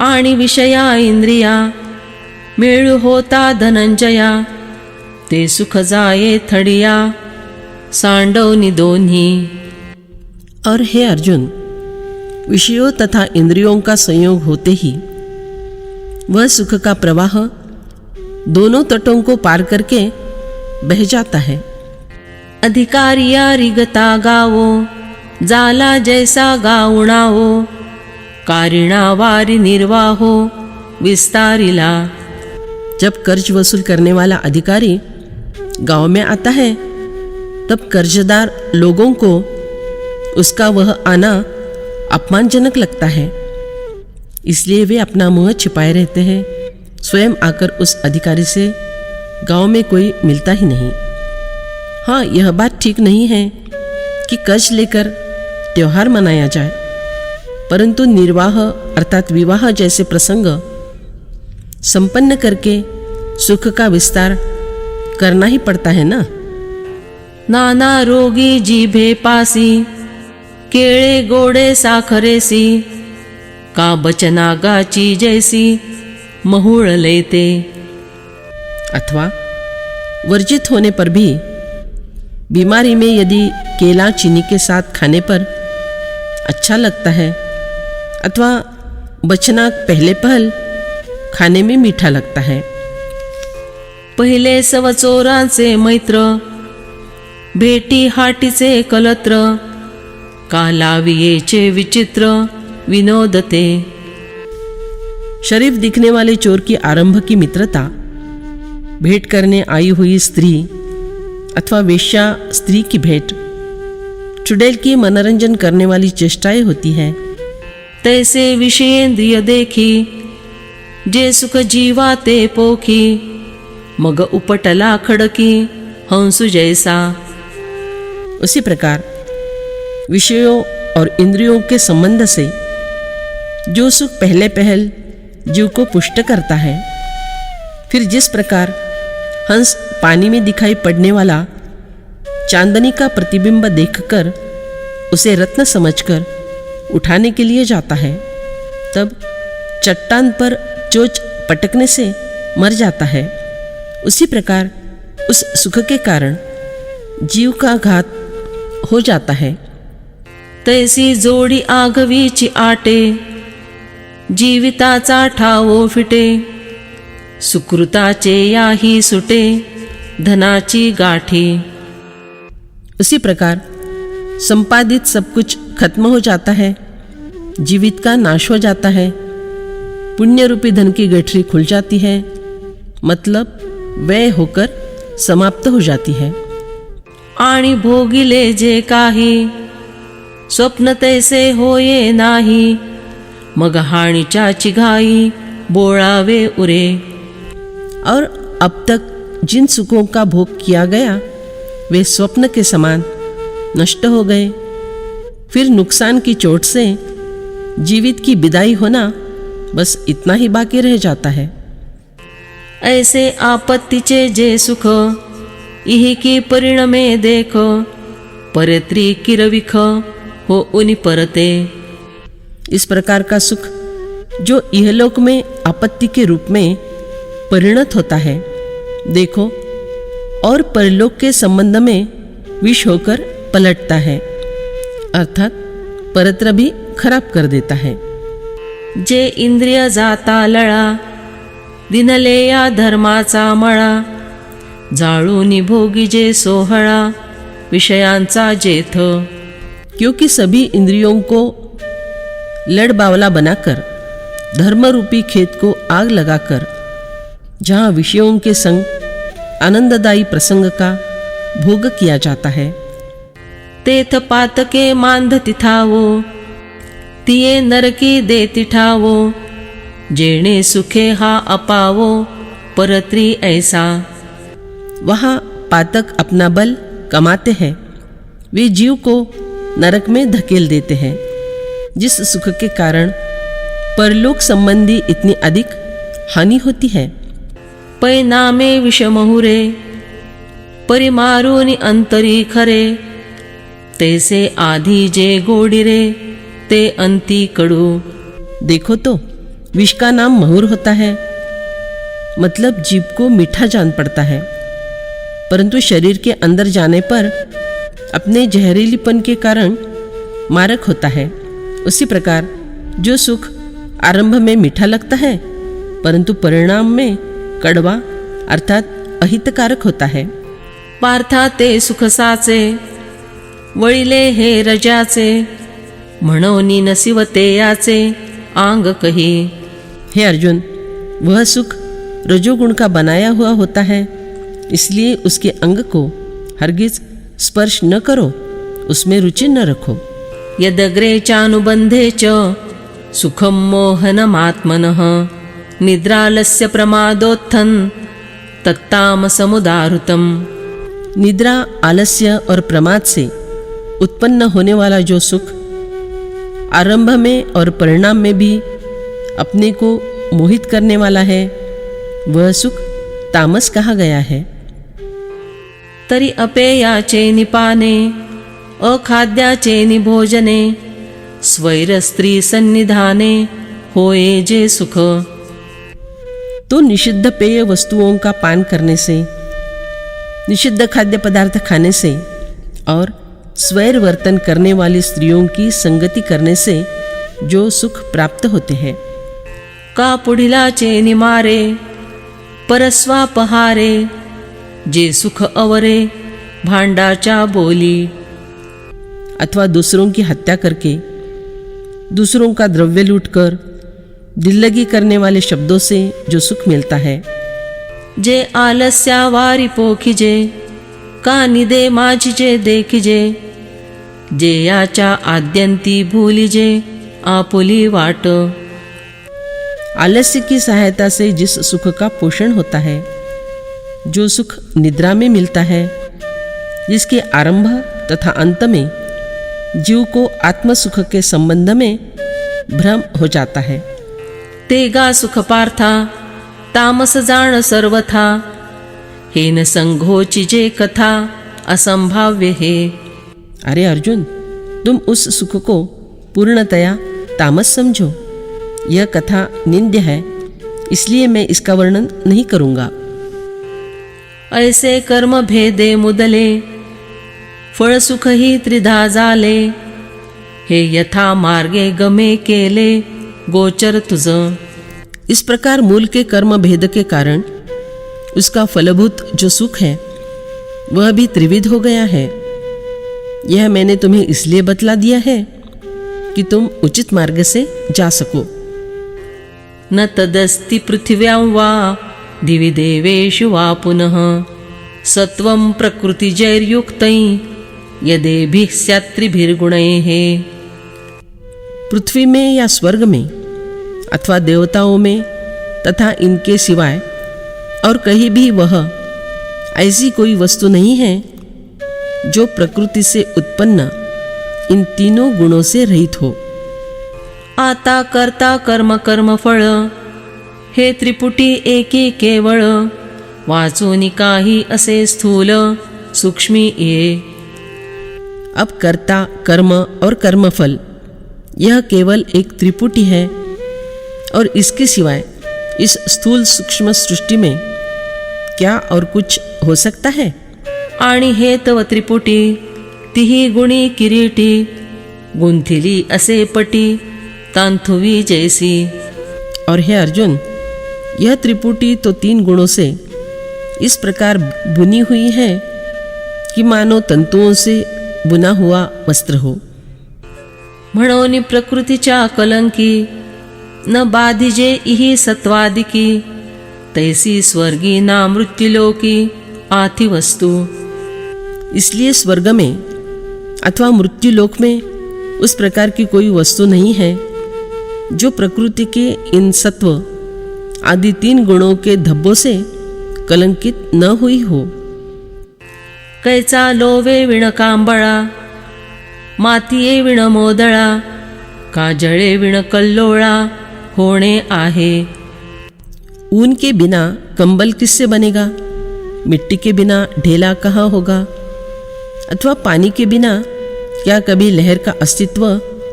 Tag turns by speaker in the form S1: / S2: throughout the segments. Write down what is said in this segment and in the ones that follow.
S1: आणि विषया इंद्रिया मेळू होता धनंजया ते सुख जाये थडिया सांडवनी दोन्ही।
S2: और हे अर्जुन, विषयों तथा इंद्रियों का संयोग होते ही वह सुख का प्रवाह दोनों तटों को पार करके बह जाता है।
S1: अधिकारिया रिगता गावो जाला जैसा गावुणावो कारिणा वारी निर्वाहो विस्तारिला।
S2: जब कर्ज वसूल करने वाला अधिकारी गांव में आता है तब कर्जदार लोगों को उसका वह आना अपमानजनक लगता है, इसलिए वे अपना मुंह छिपाए रहते हैं। स्वयं आकर उस अधिकारी से गांव में कोई मिलता ही नहीं। हाँ, यह बात ठीक नहीं है कि कर्ज लेकर त्योहार मनाया जाए, परंतु निर्वाह अर्थात विवाह जैसे प्रसंग संपन्न करके सुख का विस्तार करना ही पड़ता है ना।
S1: नाना रोगी जीभे पासी केळे गोडे साखरेसी का बचना गाची जैसी महुळ लेते।
S2: अथवा वर्जित होने पर भी बीमारी में यदि केला चीनी के साथ खाने पर अच्छा लगता है, अथवा बचना पहले पहल खाने में मीठा लगता है।
S1: पहिले सवचोरांचे मैत्र भेटी हाटीचे कलत्र का लावियेचे विचित्र विनोदते।
S2: शरीफ दिखने वाले चोर की आरंभ की मित्रता भेंट करने आई हुई स्त्री अथवा वेश्या स्त्री की भेंट चुड़ैल की मनोरंजन करने वाली चेष्टाएं होती है।
S1: तैसे विषयेंद्रिय देखी जे सुख जीवा ते पोखी मग उपटला खडकी हंसु जैसा।
S2: उसी प्रकार विषयों और इंद्रियों के संबंध से जो सुख पहले पहल जीव को पुष्ट करता है, फिर जिस प्रकार हंस पानी में दिखाई पड़ने वाला चांदनी का प्रतिबिंब देखकर उसे रत्न समझकर उठाने के लिए जाता है, तब चट्टान पर चोंच पटकने से मर जाता है, उसी प्रकार उस सुख के कारण जीव का घात हो जाता है।
S1: तैसी जोडी आगवीची आटे जीविताचा ठावो फिटे सुकृताचे याही सुटे धनाची गाठी।
S2: उसी प्रकार संपादित सब कुछ खत्म हो जाता है, जीवित का नाश हो जाता है, पुण्य रूपी धन की गठरी खुल जाती है, मतलब व्यय होकर समाप्त हो जाती है।
S1: आणि भोगिले जे काही स्वप्न तैसे होये नाही मग हाणीच्या चिघाई बोळावे उरे।
S2: और अब तक जिन सुखों का भोग किया गया वे स्वप्न के समान नष्ट हो गए, फिर नुकसान की चोट से जीवित की विदाई होना बस इतना ही बाकी रह जाता है।
S1: ऐसे आपत्तीचे जे सुख इही की परिणमे देख परत्री किरविख हो उनि परते।
S2: इस प्रकार का सुख जो इहलोक में आपत्ति के रूप में परिणत होता है, देखो, और परलोक के संबंध में विष होकर पलटता है, अर्थात परत्र भी खराब कर देता है।
S1: जे इंद्रिय जाता लळा दिनले या धर्माचा मळा जाळूनी भोगी जे सोहळा विषयांचा जेथ।
S2: क्योंकि सभी इंद्रियों को लड़ बावला बनाकर धर्म रूपी खेत को आग लगाकर जहाँ विषयों के संग आनंददायी प्रसंग का भोग किया जाता है,
S1: तेथ पातके मांध तिथावो तिये नरकी दे तिठावो जेणे सुखे हा अपावो परत्री ऐसा।
S2: वहाँ पातक अपना बल कमाते हैं, वे जीव को नरक में धकेल देते हैं, जिस सुख के कारण परलोक संबंधी इतनी अधिक हानि होती है।
S1: पैनामे विषमहुरे परिमारुनि अंतरी खरे तैसे आधी जे गोडी रे ते अंती कडू।
S2: देखो तो विष का नाम महुर होता है, मतलब जीभ को मीठा जान पड़ता है, परंतु शरीर के अंदर जाने पर अपने जहरीलीपन के कारण मारक होता है। उसी प्रकार जो सुख आरंभ में मीठा लगता है परंतु परिणाम में कड़वा अर्थात अहितकारक होता है।
S1: पार्था ते सुख साचे, वळिले हे रजाचे, म्हणोनी नसिवते याचे आंग कही।
S2: हे अर्जुन, वह सुख रजोगुण का बनाया हुआ होता है, इसलिए उसके अंग को हरगिज स्पर्श न करो, उसमें रुचि न रखो।
S1: यदग्रे चानुबंधे च सुखम मोहनमात्मनः, निद्रालस्य प्रमादोत्थन तत्तामसमुदाहृतम्।
S2: निद्रा, आलस्य और प्रमाद से उत्पन्न होने वाला जो सुख आरंभ में और परिणाम में भी अपने को मोहित करने वाला है, वह सुख तामस कहा गया है।
S1: तरी अपेयाचे निपाने, अखाद्याचे निभोजने, स्वैर स्त्री सन्निधाने होए जे सुख।
S2: तो निषिद्ध पेय वस्तुओं का पान करने से, निषिद्ध खाद्य पदार्थ खाने से और स्वैर वर्तन करने वाली स्त्रियों की संगति करने से जो सुख प्राप्त होते हैं।
S1: का पुढिलाचे निमारे, परस्वापहारे, जे सुख अवरे भांडाच्या बोली।
S2: अथवा दूसरों की हत्या करके, दूसरों का द्रव्य लूटकर, दिल्लगी करने वाले शब्दों से जो सुख मिलता है।
S1: जे आलस्यावारी पोखिजे, का निदे माझिजे देखिजे, जे याच्या आद्यंती भूलिजे आपुली वाट।
S2: आलस्य की सहायता से जिस सुख का पोषण होता है, जो सुख निद्रा में मिलता है, जिसके आरंभ तथा अंत में जीव को आत्म सुख के संबंध में भ्रम हो जाता है।
S1: तेगा सुख पार्था, तामस जाण सर्वथा, हेन संघोची जे कथा असंभाव्य है।
S2: अरे अर्जुन, तुम उस सुख को पूर्णतया तामस समझो। यह कथा निंद्य है, इसलिए मैं इसका वर्णन नहीं करूंगा।
S1: ऐसे कर्म भेदे मुदले, फळ सुख ही त्रिधा झाले, हे यथा मार्गे गमे केले गोचर तुझ।
S2: इस प्रकार मूल के कर्म भेद के कारण उसका फलभूत जो सुख है वह भी त्रिविध हो गया है। यह मैंने तुम्हें इसलिए बतला दिया है कि तुम उचित मार्ग से जा सको।
S1: न तदस्ति पृथिव्यां वा दिवि देवेषु वा पुनः, सत्वं प्रकृतिजैर्युक्तै यदेभिः स्यात्रिभिर्गुणैः।
S2: पृथ्वी में या स्वर्ग में अथवा देवताओं में तथा इनके सिवाय और कहीं भी वह ऐसी कोई वस्तु नहीं है जो प्रकृति से उत्पन्न इन तीनों गुणों से रहित हो।
S1: आता करता कर्म कर्म फळ, हे त्रिपुटी एकी केवळ, वाचूनि काही असे स्थूल सूक्ष्मी ये।
S2: अब कर्ता, कर्म और कर्मफल यह केवल एक त्रिपुटी है और इसके सिवाय इस स्थूल सूक्ष्म सृष्टि में क्या और कुछ हो सकता है।
S1: आणि हे तव त्रिपुटी तिही गुणी किरीटी, गुंथिली असे पटी तांथुवी जैसी।
S2: और हे अर्जुन, यह त्रिपुटी तो तीन गुणों से इस प्रकार बुनी हुई है कि मानो तंतुओं से बुना हुआ वस्त्र हो।
S1: म्हणोनी प्रकृतीच्या कलंकी, न बाधिजे इही सत्वादिकी, तैसी स्वर्गी ना मृत्युलोकी आथि वस्तु।
S2: इसलिए स्वर्ग में अथवा मृत्युलोक में उस प्रकार की कोई वस्तु नहीं है जो प्रकृति के इन सत्व आदि तीन गुणों के धब्बों से कलंकित न हुई हो।
S1: कैचा लोवे विण कांबळा, मातिये विण मोदळा, काजळे विण कल्लोळा होणे आहे।
S2: ऊन के बिना कंबल किससे बनेगा, मिट्टी के बिना ढेला कहाँ होगा, अथवा पानी के बिना क्या कभी लहर का अस्तित्व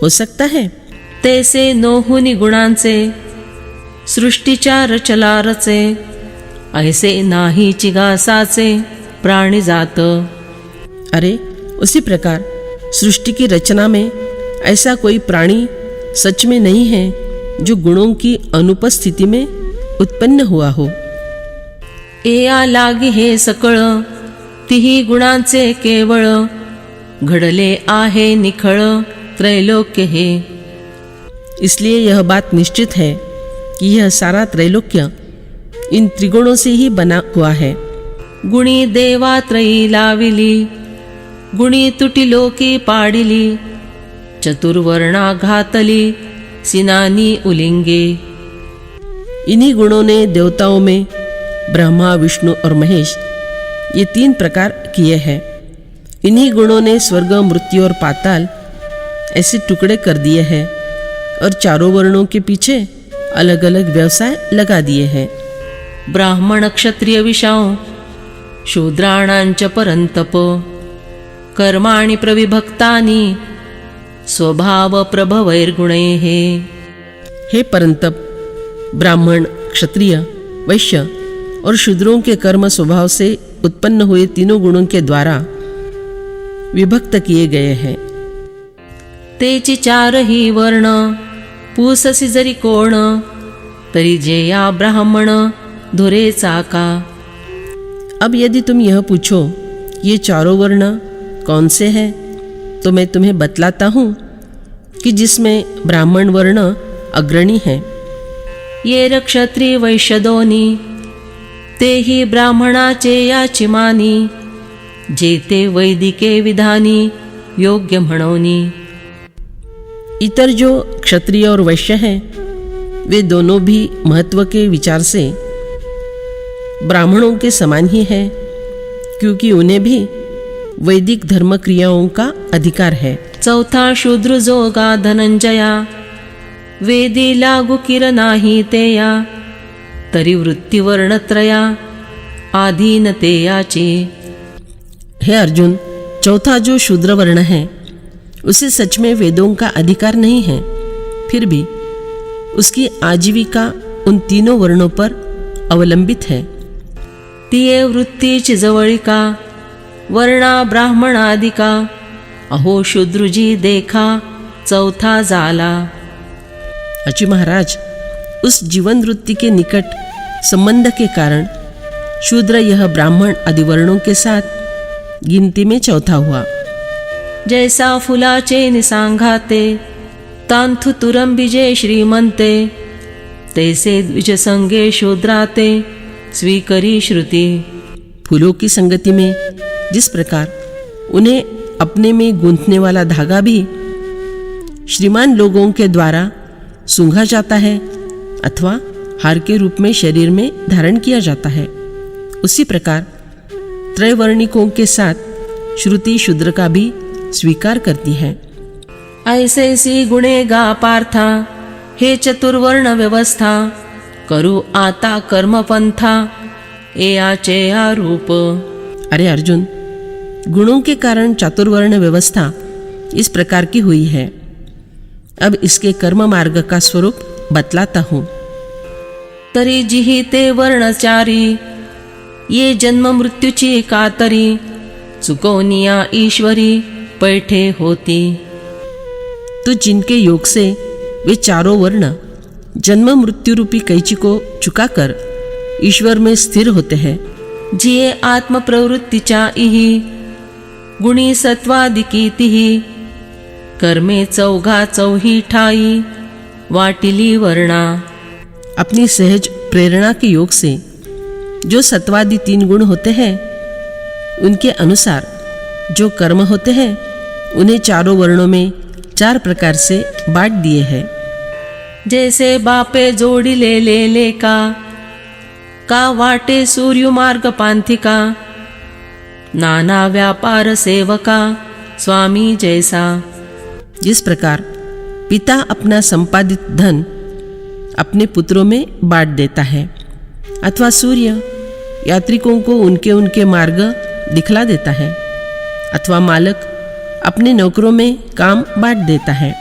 S2: हो सकता है।
S1: तैसे नोहुनी गुणांचे सृष्टीच्या रचला रचे, ऐसे नाही चिगासाचे प्राणी जात।
S2: अरे उसी प्रकार सृष्टि की रचना में ऐसा कोई प्राणी सच में नहीं है जो गुणों की अनुपस्थिति में उत्पन्न हुआ हो।
S1: एया लागी हे सकळ, तिही गुणांचे केवळ, घडले आहे निखळ त्रैलोक्य हे।
S2: इसलिए यह बात निश्चित है कि यह सारा त्रैलोक्य इन त्रिगुणों से ही बना हुआ है।
S1: गुणी देवा त्रयी लाविली, गुणी तुटिलो की पाडिली, चतुर्वर्णा घातली सिनानी उलिंगे।
S2: इन्हीं गुणों ने देवताओं में ब्रह्मा, विष्णु और महेश ये 3 प्रकार किए हैं। इन्हीं गुणों ने स्वर्ग, मृत्यु और पाताल ऐसे टुकड़े कर दिए हैं और चारों वर्णों के पीछे अलग अलग व्यवसाय लगा दिए हैं।
S1: ब्राह्मण क्षत्रिय विशां शूद्राणांच परंतप, कर्माणि प्रविभक्तानि स्वभाव प्रभवैर्गुणैः।
S2: हे परंतप, ब्राह्मण, क्षत्रिय, वैश्य और शूद्रों के कर्म स्वभाव से उत्पन्न हुए तीनों गुणों के द्वारा विभक्त किए गए हैं।
S1: तेची चारही वर्ण पूससी जरी कोण, तरी जेया ब्राह्मण धुरेचा का।
S2: अब यदि तुम यह पूछो ये चारों वर्ण कौन से हैं, तो मैं तुम्हें बतलाता हूँ कि जिसमें ब्राह्मण वर्ण अग्रणी है।
S1: ये क्षत्रिय वैश्य दोनी, तेही ब्राह्मणाचे याची मानी, जेते वैदिके विधानी योग्य म्हणोनी।
S2: इतर जो क्षत्रिय और वैश्य हैं वे दोनों भी महत्व के विचार से ब्राह्मणों के समान ही हैं, क्योंकि उन्हें भी वैदिक धर्म क्रियाओं का अधिकार है।
S1: चौथा शूद्र जोगा धनंजया, वेदी लागू किर नाही तेया, तरी वृत्तिवर्णत्रया आधीन तेयाची।
S2: हे अर्जुन, चौथा जो शूद्र वर्ण है उसे सच में वेदों का अधिकार नहीं है, फिर भी उसकी आजीविका उन तीनों वर्णों पर अवलंबित है।
S1: तिये वृत्तीची जवळिका, वर्णा ब्राह्मणादिका, अहो शूद्रुजी देखा चौथा जाला।
S2: अची महाराज, उस जीवन वृत्ति के निकट संबंध के कारण शूद्र यह ब्राह्मण आदि वर्णों के साथ गिनती में चौथा हुआ।
S1: जैसा फुलाचे निसांघाते, तांथु तुरंबिजे श्रीमंते, तैसे द्विजसंगे शूद्राते स्वीकरी श्रुति।
S2: फूलों की संगति में जिस प्रकार उन्हें अपने में गूंथने वाला धागा भी श्रीमान लोगों के द्वारा सूंघा जाता है अथवा हार के रूप में शरीर में धारण किया जाता है, उसी प्रकार त्रैवर्णिकों के साथ श्रुति शूद्र का भी स्वीकार करती है।
S1: ऐसे सी गुणे गा पार्था, हे चतुर्वर्ण व्यवस्था, करू आता कर्मपंथा एयाचे आरूप।
S2: अरे अर्जुन, गुणों के कारण चातुर्वर्ण व्यवस्था इस प्रकार की हुई है। अब इसके कर्म मार्ग का स्वरूप बतलाता हूँ।
S1: तरी जिही ते वर्णचारी, ये जन्म मृत्यूची कातरी, चुकवनिया ईश्वरी पैठे होती।
S2: तो जिनके योग से वे चारों वर्ण जन्म मृत्यु रूपी कैची को चुकाकर ईश्वर में स्थिर होते हैं।
S1: जिये आत्म प्रवृत्तीच्या इही, गुणी सत्वादिकी तिही, कर्मे चौघा चौही ठाई वाटिली वर्णा।
S2: अपनी सहज प्रेरणा के योग से जो सत्वादि 3 गुण होते हैं उनके अनुसार जो कर्म होते हैं उन्हें चारों वर्णों में 4 प्रकार से बांट दिए हैं।
S1: जैसे बापे जोड़ी ले का वाटे सूर्य मार्ग पांथिका, नाना व्यापार सेवका स्वामी जैसा।
S2: जिस प्रकार पिता अपना संपादित धन अपने पुत्रों में बांट देता है, अथवा सूर्य यात्रिकों को उनके उनके मार्ग दिखला देता है, अथवा मालक अपने नौकरों में काम बांट देता है,